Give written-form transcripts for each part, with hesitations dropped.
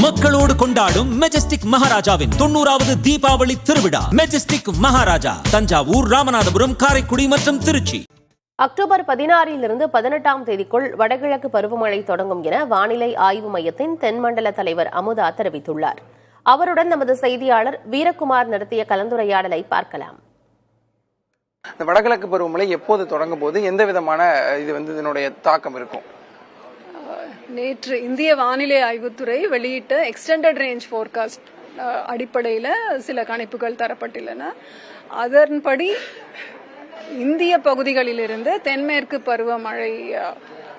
மக்களோடு கொண்டாடும் மெஜஸ்டிக் மகாராஜாவின் 90வது தீபாவளி திருவிழா. மெஜஸ்டிக் மகாராஜா தஞ்சாவூர், ராமநாதபுரம், காரைக்குடி மற்றும் திருச்சி. அக்டோபர் 16 18 தேதிக்குள் வடகிழக்கு பருவமழை தொடங்கும் என வானிலை ஆய்வு மையத்தின் தென்மண்டல தலைவர் அமுதா தெரிவித்துள்ளார். அவருடன் நமது செய்தியாளர் வீரகுமார் நடத்திய கலந்துரையாடலை பார்க்கலாம். இந்த வடகிழக்கு பருவமழை எப்போது தொடங்கும் போது எந்த விதமான இதனுடைய தாக்கம் இருக்கும்? நேற்று இந்திய வானிலை ஆய்வுத்துறை வெளியிட்ட எக்ஸ்டெண்டட் ரேஞ்ச் ஃபோர்காஸ்ட் அடிப்படையில் சில கணிப்புகள் தரப்பட்டுள்ளன. அதன்படி இந்திய பகுதிகளிலிருந்து தென்மேற்கு பருவமழை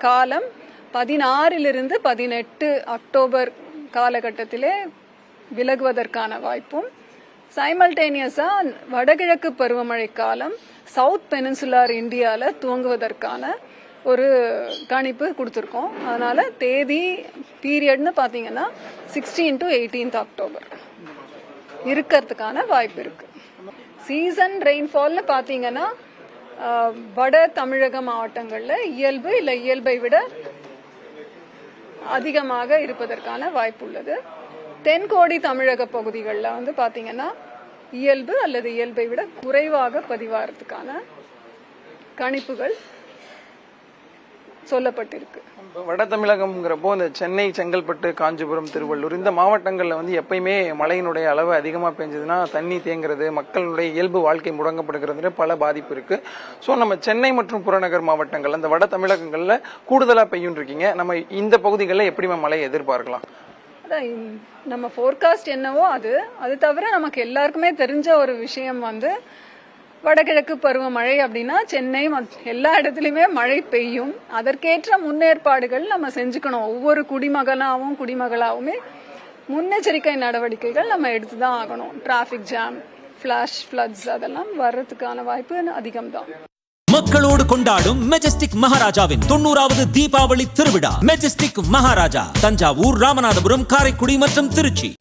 காலம் 16 18 அக்டோபர் காலகட்டத்திலே விலகுவதற்கான வாய்ப்பும், சைமல்டேனியஸா வடகிழக்கு பருவமழை காலம் சவுத் பெனின்சுலார் இந்தியாவில் துவங்குவதற்கான ஒரு கணிப்பு கொடுத்துருக்கோம். அதனால தேதி பீரியட்னு பார்த்தீங்கன்னா 16 to 18 அக்டோபர் இருக்கிறதுக்கான வாய்ப்பு இருக்கு. சீசன் ரெயின்ஃபால்னு பார்த்தீங்கன்னா வட தமிழக மாவட்டங்களில் இயல்பு இல்லை இயல்பை விட அதிகமாக இருப்பதற்கான வாய்ப்பு உள்ளது. தென்கோடி தமிழக பகுதிகளில் பார்த்தீங்கன்னா இயல்பு அல்லது இயல்பை விட குறைவாக பதிவாகிறதுக்கான கணிப்புகள் சொல்லப்பட்டிருக்கு. வட தமிழகம்ங்கிறப்போ இந்த சென்னை, செங்கல்பட்டு, காஞ்சிபுரம், திருவள்ளூர் இந்த மாவட்டங்களில் எப்பயுமே மழையினுடைய அளவு அதிகமாக பெஞ்சதுன்னா தண்ணி தேங்குறது, மக்களுடைய இயல்பு வாழ்க்கை முடங்கப்படுகிறது, பல பாதிப்பு இருக்கு. ஸோ நம்ம சென்னை மற்றும் புறநகர் மாவட்டங்கள் அந்த வட தமிழகங்களில் கூடுதலாக பெய்யும் இருக்கீங்க. நம்ம இந்த பகுதிகளில் எப்படி மழையை எதிர்பார்க்கலாம்? நம்ம ஃபோர்காஸ்ட் என்னவோ அது தவிர நமக்கு எல்லாருக்குமே தெரிஞ்ச ஒரு விஷயம் வடகிழக்கு பருவமழை அப்படின்னா சென்னை எல்லா இடத்துலயுமே மழை பெய்யும். அதற்கேற்ற முன்னேற்பாடுகள் நம்ம செஞ்சுக்கணும். ஒவ்வொரு குடிமகளாவுமே முன்னெச்சரிக்கை நடவடிக்கைகள் நம்ம எடுத்துதான் ஆகணும். டிராபிக் ஜாம், பிளாஷ் ஃபிளட்ஸ் அதெல்லாம் வர்றதுக்கான வாய்ப்பு அதிகம்தான். மக்களோடு கொண்டாடும் மெஜஸ்டிக் மகாராஜாவின் 90வது தீபாவளி திருவிழா. மெஜஸ்டிக் மகாராஜா தஞ்சாவூர், ராமநாதபுரம், காரைக்குடி மற்றும் திருச்சி.